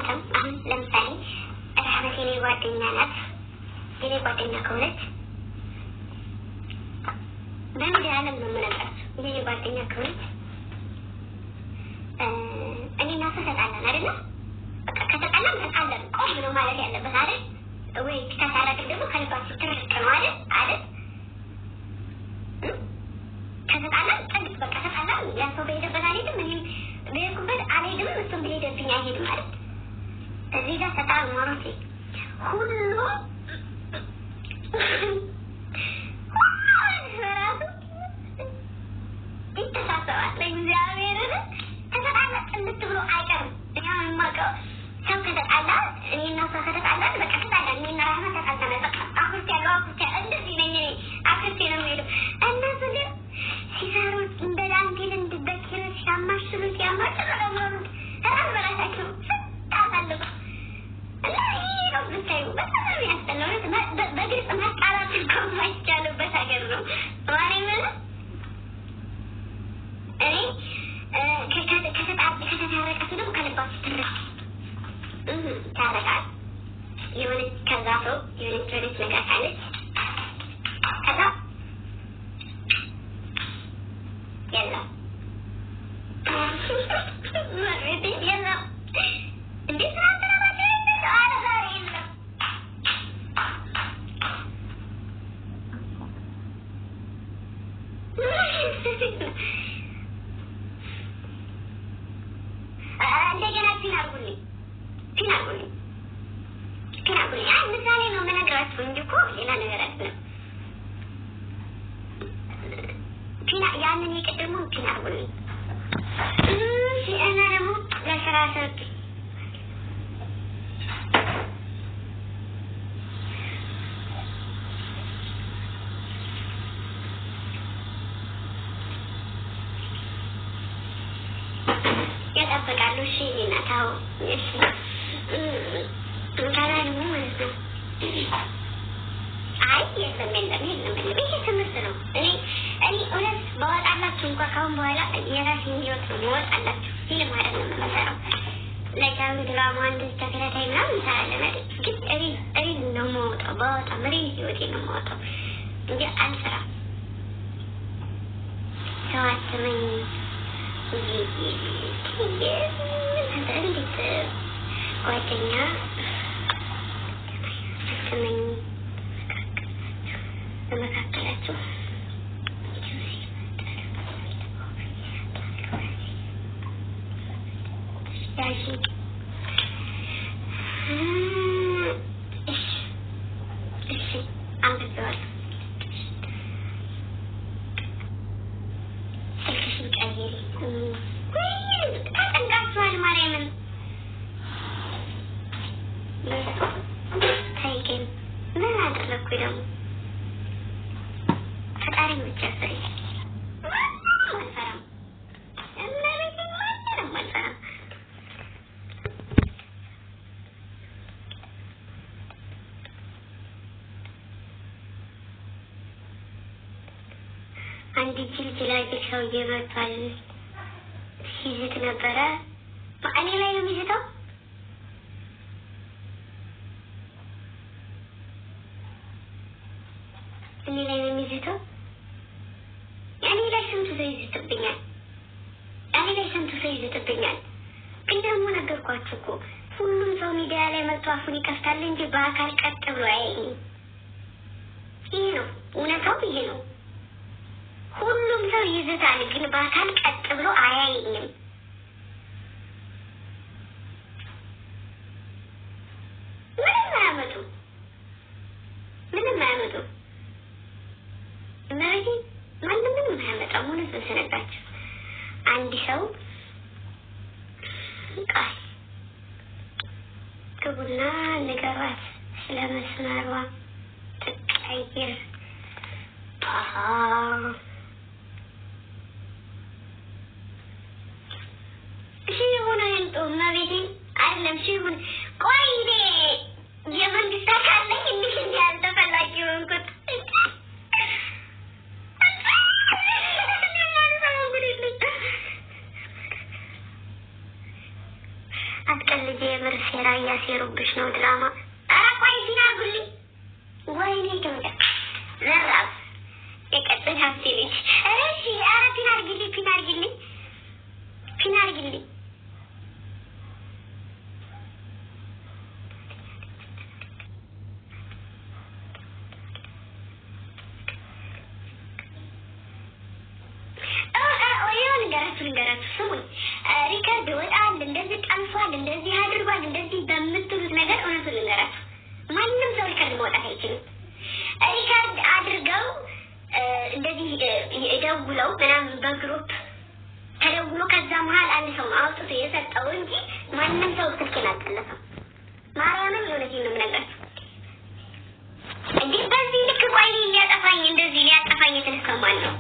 ምክንያቱም አሁን ለምሳሌ ረህመት የኔ ጓደኛ ናት። የኔ ጓደኛ ከሆነች በሚዲያ ዓለም ነው የምነግራችሁ። የኔ ጓደኛ ከሆነች እኔና እሷ ተጣላን አይደለ? በቃ ከተጣላን ተጣላን ቆም ነው ማለት ያለበት አይደል? ወይ ከታረቅን ደግሞ ከልባችሁ ትርቅ ነው አይደል? ከተጣላን ጥንት በቃ ተጣላን። ያ ሰው በሄደበት አልሄድም፣ እኔም በሄድኩበት አልሄድም፣ እሱም በሄደብኝ አይሄድም አይደል? እዚህ ጋር ተጣሉ ማሮቴ ሁሉ ራሱ ይተሳሰባል። ለእግዚአብሔር ከተጣላ ጥንት ብሎ አይቀርም። ያው የማውቀው ሰው ከተጣላ እኔና እሷ ከተጣላን በቃ ተጣላን። እኔና ረህመት ተጣልተናል። በቃ አኩርት እንደዚህ ነኝ እኔ አኩርቴ ነው የምሄደው። እነሱ ግን ሲሰሩት እንደ ዳንቴል እንድበኪር ሲያማሽሉት ለመሩት ራስ በራሳቸው ስታሳልቁ እና ይሄ ነው ብታዩ በጣም ነው ያስጠላው። በግልጽ መጣላት እንኳን ማይቻልበት ሀገር ነው ማለት እኔ ከተታረቃችሁ ደግሞ ከልባችሁ ታረቃል። የሆነች ከዛ ሰው የሆነች ነገር ካለች ከዛ የለም የለም እንዴት እንደገና ፒን አርጉልኝ ምሳሌ ነው የምነግራችሁ እንጂ እኮ ሌላ ነገር አይደለም። ያንን የቀደሙን ፒን አርጉልኝ። እና ደግሞ ለስራ ሰጥ ያጠብቃሉ። እሺ እናታው እሺ ታላሉ ማለት ነው። አይ የለም ይሄ ትምህርት ነው። እኔ እውነት በወጣላችሁ እንኳን ካሁን በኋላ የራሴን ህይወት ነው የወጣላችሁ። ፊልም አይደለም የምሰራው። ለጃም ድራማ እንደዚህ ተከታታይ ምናምን እንሰራለን አይደል? ግን እኔ ነው የምወጣው። በወጣ መሬት ህይወቴ ነው የምወጣው እንጂ አልሰራም። ሰው አትመኝ እንዴት ጓደኛ አትመኝ በመካከላችሁ ያሺ እሺ አንብቤዋለሁ። ስልክሽን ቀይሪ። ተጠንቃችኋል ማርያምን ታይገን ምን አደረግኩኝ ደግሞ ፈጣሪ ብቻ ፍሬ አልፈራም። እመቤቴ ማንንም አልፈራም። አንድ ጅልጅላጅ ሰውዬ መጥቷል። ሲዝት ነበረ። እኔ ላይ ነው የሚዝተው። እኔ ላይ ነው የሚዝተው። እኔ ላይ ስንቱ ሰው ይዝትብኛል። ግን ደግሞ ነገርኳችሁ እኮ ሁሉም ሰው ሚዲያ ላይ መጥቶ አፉን ይከፍታል እንጂ በአካል ቀጥ ብሎ አያየኝም። ይሄ ነው እውነታው፣ ይሄ ነው። ሁሉም ሰው ይዝታል፣ ግን በአካል ቀጥ ብሎ አያየኝም። ምንም አያመጡ እመቤቴ ማንም ምንም አያመጣም። እውነት መሰነቃችሁ አንድ ሰው ቃል ግቡና ንገሯት ስለመስመሯ ትቀይር። እሺ የሆነ ያንጦ እመቤቴ አይደለም። እሺ ይሁን። ቆይ እኔ የመንግስት አካል ነኝ እንዴ? ያልተፈላጊ ሆንኩት። አትቀልጄ የምር እስኪ ሴራ እያሴሩብሽ ነው ድራማ። ኧረ ቆይ ፊና አድርጉልኝ። ወይኔ ድምፅ ዘራፍ የቀጥታ ልጅ። ኧረ እሺ፣ ኧረ ፊና አድርጊልኝ፣ ፊና አድርጊልኝ፣ ፊና አድርጊልኝ። ልንገራችሁ ስሙኝ። ሪከርድ ይወጣል፣ እንደዚህ ጠልፏል፣ እንደዚህ አድርጓል፣ እንደዚህ በምትሉት ነገር እውነቱን ልንገራችሁ፣ ማንም ሰው ሪከርድ መውጣት አይችልም። ሪከርድ አድርገው እንደዚህ ደውለው ምናምን በግሩፕ ተደውሎ ከዛ መሀል አንድ ሰው አውጥቶ የሰጠው እንጂ ማንም ሰው ስልኬን አልጠለፈም። ማርያምን የእውነቴን ነው የምነግራችሁ። እንዲህ በዚህ ልክ ቆይ ሊያጠፋኝ እንደዚህ ሊያጠፋኝ የተነሳው ማን ነው?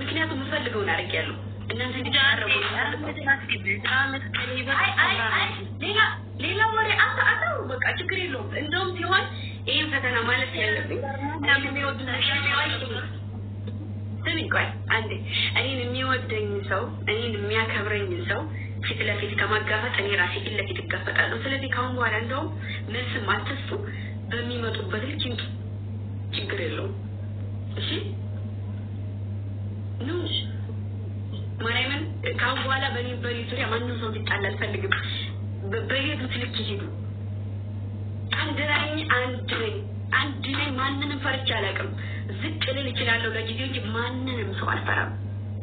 ምክንያቱም የምፈልገውን አድርጌያለሁ እናንተ እንዲታረሙ ሌላ ወሬ አታው በቃ ችግር የለውም እንደውም ሲሆን ይሄን ፈተና ማለት ያለብኝ እናንተ የሚወዱት ስሚኝ ቆይ አንዴ እኔን የሚወደኝ ሰው እኔን የሚያከብረኝ ሰው ፊት ለፊት ከማጋፈጥ እኔ ራሴ ፊት ለፊት እጋፈጣለሁ ስለዚህ ካሁን በኋላ እንደውም መልስም አትስጡ በሚመጡበት ልክ ይምጡ ችግር የለውም እሺ ነው ማርያምን ካሁን በኋላ በኔ ዙሪያ ማንም ሰው ሊጣላ አልፈልግም በየዱት ልክ ይሄዱ አንድ ላይ ማንንም ፈርቼ አላውቅም ዝቅ ልል እችላለሁ ለጊዜው እንጂ ማንንም ሰው አልፈራም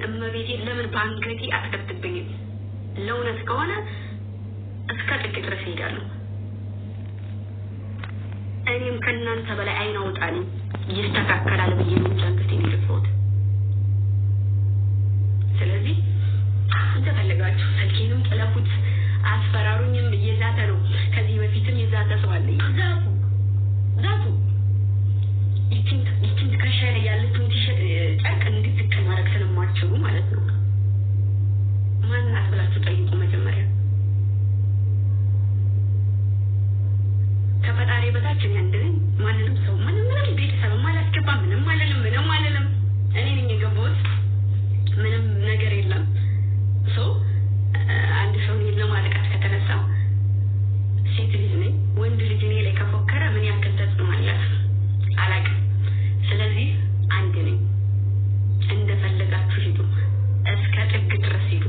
እመቤቴ ለምን ባንገቴ አትከብትብኝም ለእውነት ከሆነ እስከ ጥግ ድረስ እሄዳለሁ እኔም ከእናንተ በላይ አይን አውጣ ነኝ ይስተካከላል ብዬ ነው ጃንግስቴን የደፋሁት ስለዚህ እንደፈለጋችሁ ስልኬንም ጥለፉት አስፈራሩኝም እየዛተ ነው ከዚህ በፊትም የዛተ ሰው አለ ዛቱ ይችን ከሻይ ላይ ያለችውን ጨርቅ እንድትቅ ማድረግ ስለማትችሉ ማለት ነው ማንን አትብላችሁ ጠይቁ መጀመሪያ ከፈጣሪ በታችን ያንድነኝ ማንንም ሰው ምንም ቤተሰብም አላስገባ ምንም አልልም እኔ ነኝ የገባሁት ምንም ነገር የለም ሰው አንድ ሰው ለማለቃት ከተነሳ ሴት ልጅ ነኝ ወንድ ልጅ እኔ ላይ ከፎከረ ምን ያክል ተጽዕኖ አላት አላውቅም ስለዚህ አንድ ነኝ እንደፈለጋችሁ ሂዱ እስከ ጥግ ድረስ ሂዱ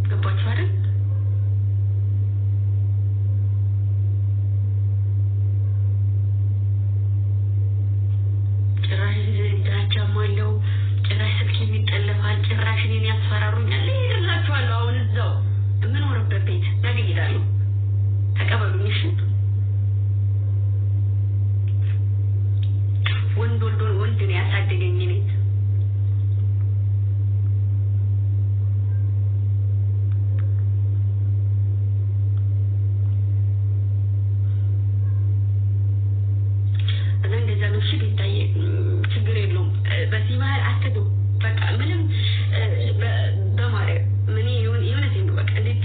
ገባችሁ አይደል ጭራሽ ዳቻማለው ጭራሽ ስልክ የሚጠለፋል ጭራሽ እኔን ያስፈራሩኛል ይላችኋለሁ አሁን እዛው የምኖርበት ቤት ነገ እሄዳለሁ ተቀበሉኝ እሺ ወንድ ነው ያሳደገኝ እኔ ችግር የለውም በዚህ መሀል አትዱ በቃ ምንም በማርያም ምን የሆነ ዜን በቃ እንዴት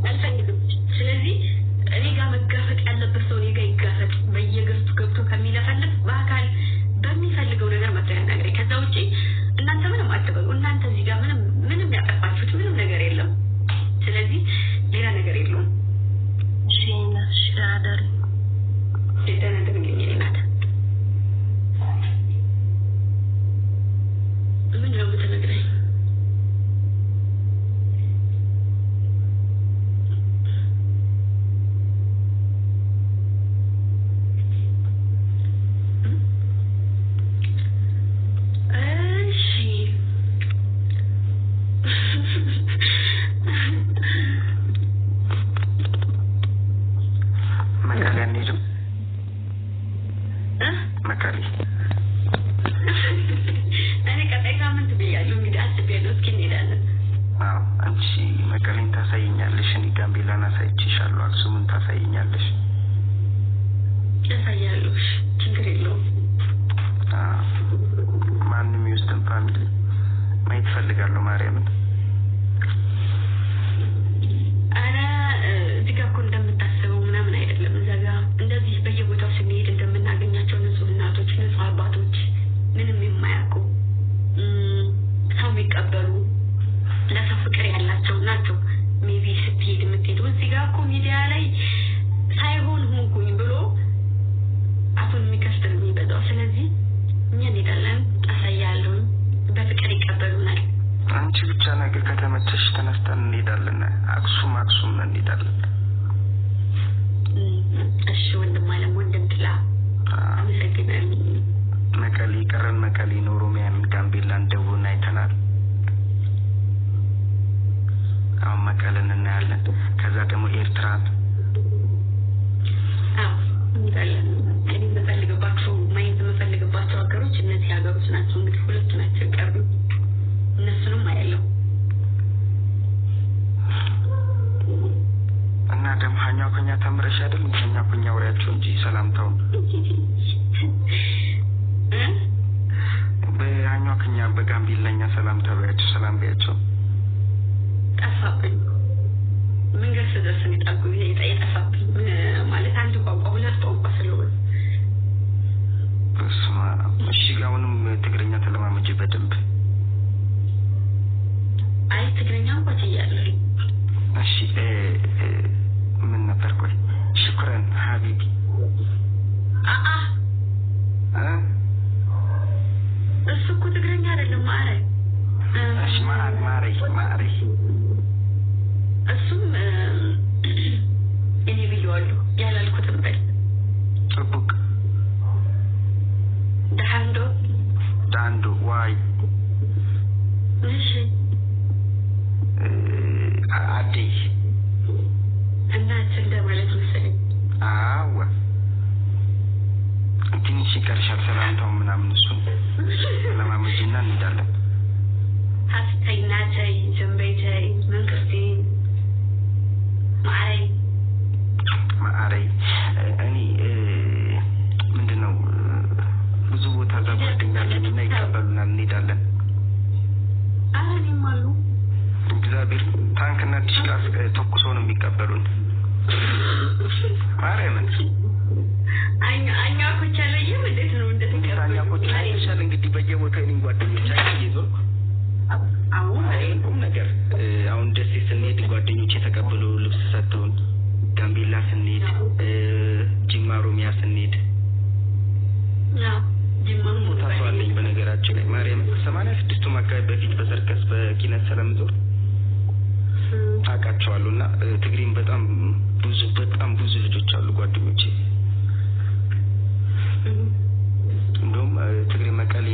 አልፈልግም ስለዚህ እኔ ጋር መጋፈጥ ያለበት ሰው እኔ ጋር ይጋፈጥ በየገዝቱ ገብቶ ከሚለፈልፍ በአካል በሚፈልገው ነገር መተናገር ከዛ ውጪ እናንተ ምንም አትበሉ እናንተ እዚህ ጋር ምንም ያጠፋችሁት ምንም ነገር የለም ስለዚህ ሌላ ነገር የለውም ሻዳር ደህና እንደምንኝ እናት ምን ነው የምትነግረኝ ማርያም ሀኛው ከኛ ተምረሽ አይደል ሀኛው ከኛ ወሬያቸው እንጂ ሰላምታው በሀኛው ከኛ በጋምቢላኛ ሰላምታ በያቸው ሰላም በያቸው ጠፋብኝ ምን ገርስ ደስን ይጣጉኝ ጠፋብኝ ማለት አንድ ቋንቋ ሁለት ቋንቋ ስለሆነ በስማ እሺ ጋውንም ትግርኛ ተለማመጂ በደንብ አይ ትግርኛ እንኳን ይያለሁ እሺ ምን ነበር ቆይ ሽክራን ሀቢቢ እሱ እኮ ትግርኛ አይደለም ማረይ እሺ ማረይ እሱም እኔ ቢያለሁ ያላልኩትም በል ጥቡቅ ዳንዶ ዋይ እሺ አዲስ እናት እንደማለት መሰለኝ አዎ ትንሽ ይቀርሻል ሰላምታው ምናምን እሱን ለማመጂና እንዳለን ሀስተይናተይ ጀምበይተይ መንግስቲ ማረይ እኔ ምንድነው ብዙ ቦታ ጓደኛለን እና ይቀበሉናል እንሄዳለን እኔም አሉ እግዚአብሔር ታንክና ዲሽቃስ ተኩሶ ነው የሚቀበሉን ማርያምን አኛ ኮቻለኝም እንዴት ነው እንደተቀበሉ አኛ ኮቻለኝ እንግዲህ በየቦታው እኔን ጓደኞቻችን ይዘው አሁን ነገር አሁን ደስ ስንሄድ ጓደኞቼ ተቀበሉ ልብስ ሰጥተውን ጋምቤላ ስንሄድ ጅማ ሮሚያ ስንሄድ ጅማ ቦታ ሰዋለኝ በነገራችን ላይ ማርያም 86 አካባቢ በፊት በሰርከስ በኪነት ስለምዞር ታውቃቸዋለሁና ትግሪም በጣም ብዙ ልጆች አሉ ጓደኞቼ እንደውም ትግሪ መቀሌ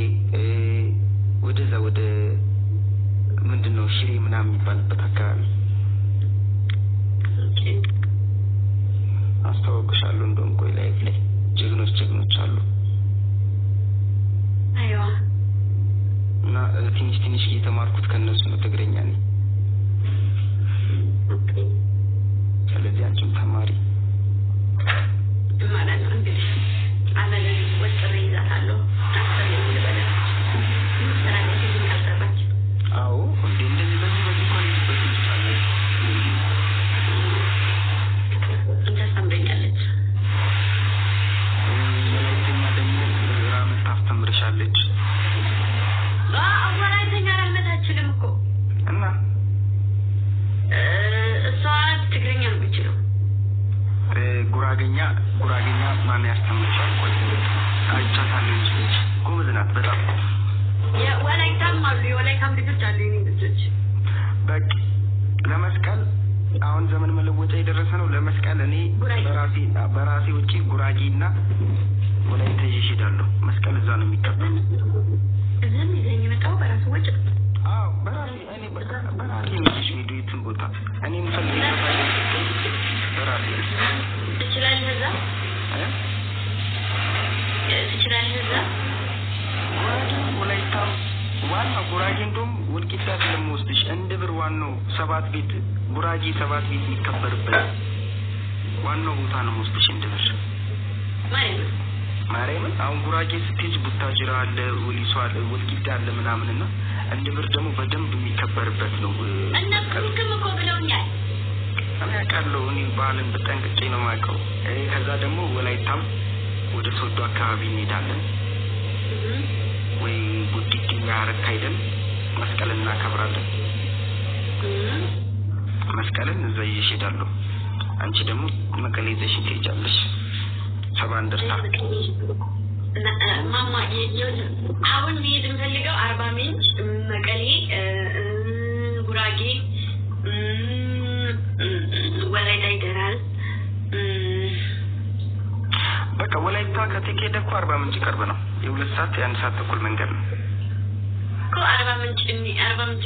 ወደዛ ወደ ምንድነው ሽሬ ምናምን የሚባልበት አካባቢ አስተዋውቅሻለሁ እንደውም ቆይ ላይ ጀግኖች አሉ አይዋ እና ትንሽ እየተማርኩት ከነሱ ነው ትግረኛ ነኝ ስለዚህ አንቺም ተማሪ ማለት ነው እንግዲህ አመለን ወጥሬ ይዛታለሁ አስተለኝ ልበላ ሰራለች እንካልተባች አዎ እንደዚህ በዚህ ኮሌጅ በፊት አለ እንደሰምበኛለች ወላይተኛ ደግሞ ራመት ታስተምርሻለች ወላይተኛ አልመታችልም እኮ እና እሷ ትግረኛ ነው የምችለው ጉራጌኛ ማን ያስተምርሻል ቆይ አይቻታለሁ እንጂ ጎበዝ ናት በጣም የወላይታም አሉ የወላይታም ልጆች አሉ የኔ ልጆች በቃ ለመስቀል አሁን ዘመን መለወጫ የደረሰ ነው ለመስቀል እኔ በራሴ ውጪ ጉራጌና ወላይታ ይሄዳለሁ መስቀል እዛ ነው የሚከበረው እዛም ይዘኝ መጣው በራሱ ወጪ አዎ በራሴ ልጅ ቪዲዮትን ቦታ እኔ ምፈልገው በራሴ ትችላለህ እዛ ወላይታ ዋናው ጉራጌ እንደውም ወልቂጣ ስለምወስድሽ እንድብር ዋናው ሰባት ቤት ጉራጌ ሰባት ቤት የሚከበርበት ዋናው ቦታ ነው ወስድሽ እንድብር ማርያምን አሁን ጉራጌ ስትሄጂ ቡታጅራ አለ ወሊሶ አለ ወልቂጣ አለ ምናምንና እንድብር ደግሞ በደንብ የሚከበርበት ነው እነሱም እኮ ብለውኛል እኔ አውቃለሁ እኔ ባህልን በጠንቅቄ ነው የማውቀው ከዛ ደግሞ ወላይታም ወደ ሶዶ አካባቢ እንሄዳለን ወይ ጉዲት ያረካ ሄደን መስቀልን እናከብራለን መስቀልን እዛ ይሄዳለሁ አንቺ ደግሞ መቀሌ ይዘሽ ትሄጃለሽ ሰባ እንደርታ ማማ አሁን መሄድ እንፈልገው አርባ ምንጭ መቀሌ ጉራጌ ወላይታ ይደራል በቃ ወላይታ ከቴኬደ እኮ 40 ምንጭ ቅርብ ነው የ2 ሰዓት የ1 ሰዓት ተኩል መንገድ ነው እኮ 40 ምንጭ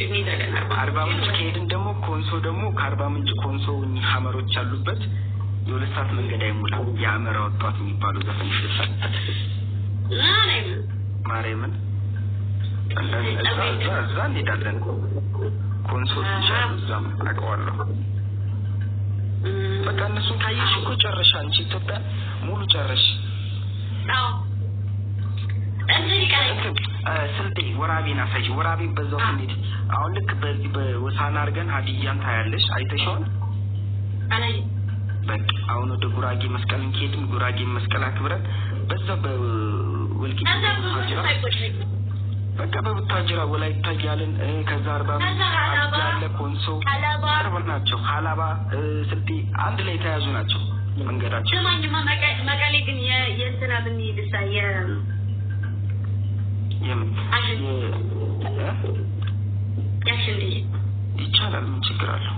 እንሄዳለን 40 ምንጭ ከሄድን ደግሞ ኮንሶ ደግሞ ከ40 ምንጭ ኮንሶ ሀመሮች ያሉበት የ2 ሰዓት መንገድ አይሞላም ያመራ ወጣት የሚባሉ ዘፈን ይሰጣል ማርያምን እዛ እንሄዳለን ኮንሶ ይሻላል እዛም አውቀዋለሁ በቃ እነሱን ካየሽ እኮ ጨረሻ አንቺ ኢትዮጵያ ሙሉ ጨረሽ አዎ ስልጤ ወራቤን አሳይሽ ወራቤ በዛው ስንሄድ አሁን ልክ በዚህ በወሳና አድርገን ሀዲያን ታያለሽ አይተሽውን አላይ በቃ አሁን ወደ ጉራጌ መስቀልን ከሄድን ጉራጌ መስቀል አክብረን በዛ በወልቂጤ በቃ በቡታጅራ ወላይታ ያለን ከዛ 40 ያለ ኮንሶ አርበናቸው ሐላባ ስልጤ አንድ ላይ ተያዙ ናቸው መንገዳቸው ለማንኛውም መቀሌ ግን የእንትና ብንሄድሳ ያሽንዴ ይቻላል ምን ችግር አለው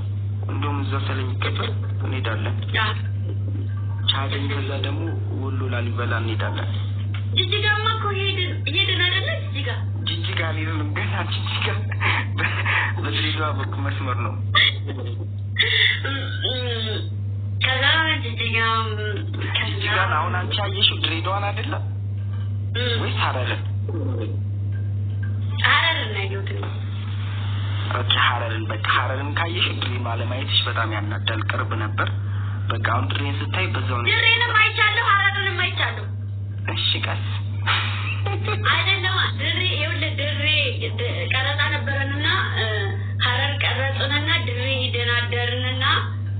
እንደውም እዛ ስለሚከበር እንሄዳለን ቻለኝ ከዛ ደግሞ ወሎ ላሊበላ እንሄዳለን ጅጅጋማ እኮ ሄድን አይደለ ጅጅጋ ሊሆንም ገና ጅጅጋ በድሬዳዋ በኩል መስመር ነው ከዛ ጅጅጋ አሁን አንቺ አየሽው ድሬዳዋን አይደለ ወይስ ሐረርን ሐረርን በቃ ሐረርን ካየሽ ድሬን ማለማየትሽ በጣም ያናዳል ቅርብ ነበር በቃ አሁን ድሬን ስታይ በዛው ነው ድሬንም አይቻለሁ ሐረርንም አይቻለሁ እሺ ቀስ አይደለም ድሬ ድሬ ቀረጻ ነበረንና ሐረር ቀረጽንና ድሬ ሄደናደርንና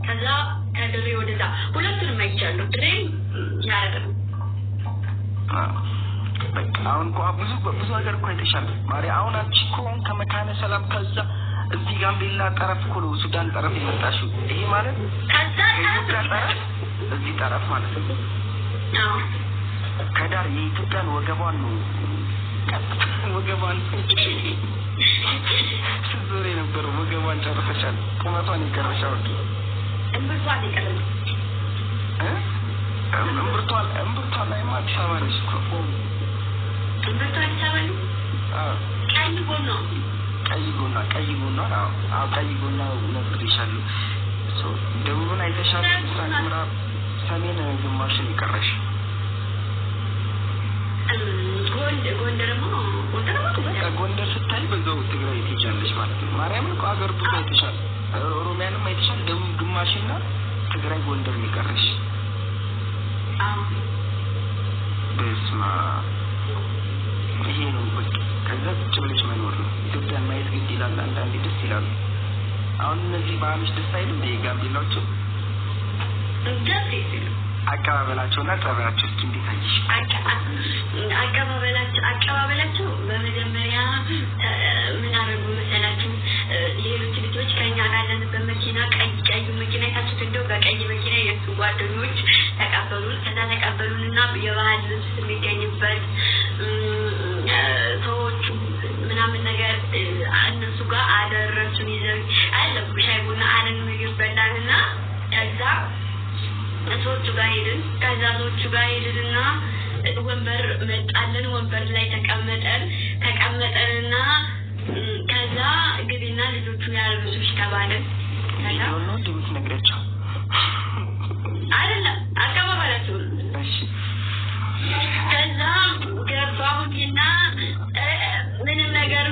ከዛ ከድሬ ወደዛ ሁለቱንም አይቻለሁ ድሬ ሐረር በቃ አሁን ብዙ ነገር እኮ አይተሻል ማሪ አሁን አንቺ እኮ ከመካነ ሰላም ከዛ እዚህ ጋምቤላ ጠረፍ እኮ ነው ሱዳን ጠረፍ የመጣሽው ይሄ ማለት ከዛ ጠረፍ እዚህ ጠረፍ ማለት ነው አዎ ከዳር የኢትዮጵያን ወገቧን ነው ወገቧን ዞሬ ነበር ወገቧን ጨርሰሻል ቁመቷን ይቀርሻል እምብርቷን ይቀርል እምብርቷን ላይ አዲስ አበባ ነች እኮ እምብርቷ አዲስ አበባ ነው ቀይ ጎኗ ቀይ ጎኗ ነግሬሻለሁ ደቡብን አይተሻል ምስራቅ ምዕራብ ሰሜን ግማሽን ይቀርሽ ጎንደር ስታይ በዛው ትግራይ ትሄጃለሽ ማለት ነው ማርያምን እኮ አገር ብዙ አይተሻል ኦሮሚያንም አይተሻል ደቡብ ግማሽና ትግራይ ጎንደር ይቀርሽ በስማ ይሄ ነው በቃ ከዛ ቁጭ ብለሽ መኖር ነው ኢትዮጵያን ማየት ግድ ይላል አንዳንዴ ደስ ይላል አሁን እነዚህ ባህሎች ደስ አይሉም የጋምቤላዎቹ ደስ ይላል አቀባበላቸውና ጠባያቸው እስኪ እንዴት አይሽ አቀባበላቸው በመጀመሪያ ምን አደረጉ መሰላችሁ ሌሎች ልጆች ከኛ ጋር ያለንበት መኪና ቀይ መኪና የታችሁት እንደው በቀይ መኪና የሱ ጓደኞች ተቀበሉን ከዛ ተቀበሉንና የባህል ልብስ የሚገኝበት ሰዎቹ ምናምን ነገር እነሱ ጋር አደረሱን ይዘው አለፉ ሻይ ቡና አለን ምግብ በላንና ከዛ ሰዎቹ ጋር ሄድንና ወንበር መጣልን ወንበር ላይ ተቀመጠንና ከዛ ግቢና ልጆቹ ያሉሽ ተባለን ከዛ ነው ድምጽ ነግረቻው አይደለም አቀባበላቸው እሺ ከዛ ገባሁኝና ምንም ነገር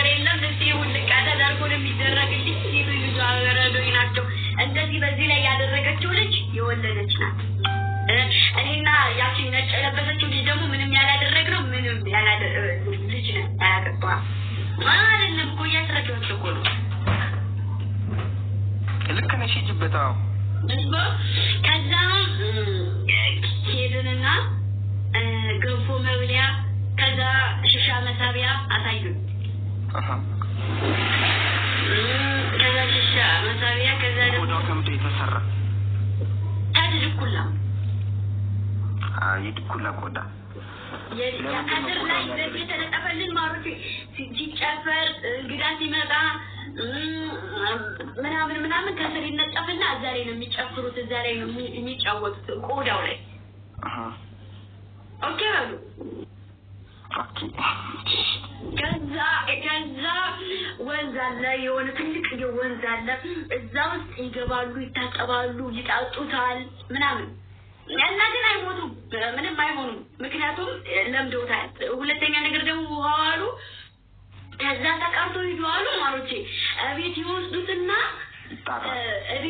የለም ልጅ ሁልቃ ተደርጎ የሚደረግልኝ ልጅ አገረዶኝ ናቸው እንደዚህ በዚህ ላይ ያደረገችው ልጅ የወለደች ናት እኔና ያቺ ነጭ የለበሰችው ልጅ ደግሞ ምንም ያላደረግነው ምንም ልጅ ነው ያላገባ አይደለም እኮ እያስረዳኋቸው እኮ ነው ልክ ነሽ ሂጂበታው ከዛ ሄድንና ገንፎ መብሊያ ከዛ ሽሻ መሳቢያ አሳዩን ከዛ ሽሻ መሳቢያ ከዛ ደግሞ ከምንድን የተሰራ ታድኩላ የድኩላ ቆዳ ከስር ላይ እንደዚህ የተለጠፈልን ማሮች ሲጨፈር እንግዳ ሲመጣ ምናምን ከስር ይነጠፍና እዛ ላይ ነው የሚጨፍሩት እዛ ላይ ነው የሚጫወቱት ቆዳው ላይ ኦኬ በሉ ከዛ ወንዝ አለ የሆነ ትልቅ ወንዝ አለ እዛ ውስጥ ይገባሉ ይታጠባሉ ይጣጡታል ምናምን እና ግን አይሞቱም ምንም አይሆኑም ምክንያቱም ለምደውታል ሁለተኛ ነገር ደግሞ ውሃው ከዛ ተቀርቶ ይዋሉ ማሮቼ አቤት ይወስዱትና ይጣራል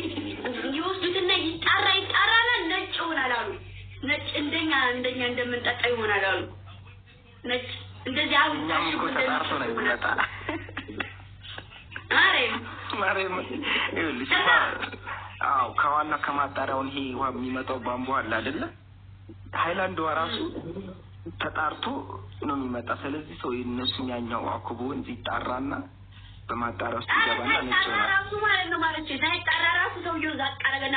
ይወስዱትና ይጣራና ነጭ ይሆናል አሉ ነጭ እንደኛ እንደምንጠጣ ይሆናል አሉ ነጭ እንደዚህ አሁን ታሽጉ ተጣርቶ ነው የሚመጣ ማሬም ይኸውልሽ አው ከዋና ከማጣሪያውን ይሄ ውሃ የሚመጣው ቧንቧ አለ አይደለ ሃይላንድ ወራሱ ተጣርቶ ነው የሚመጣ ስለዚህ ሰው እነሱ ያኛው አኩቦ እንጂ ይጣራና በማጣሪያ ውስጥ ይገባና ነጭ ይሆናል ራሱ ማለት ነው ማለት ሳይጣራ ራሱ ሰውየው ዛቃረገና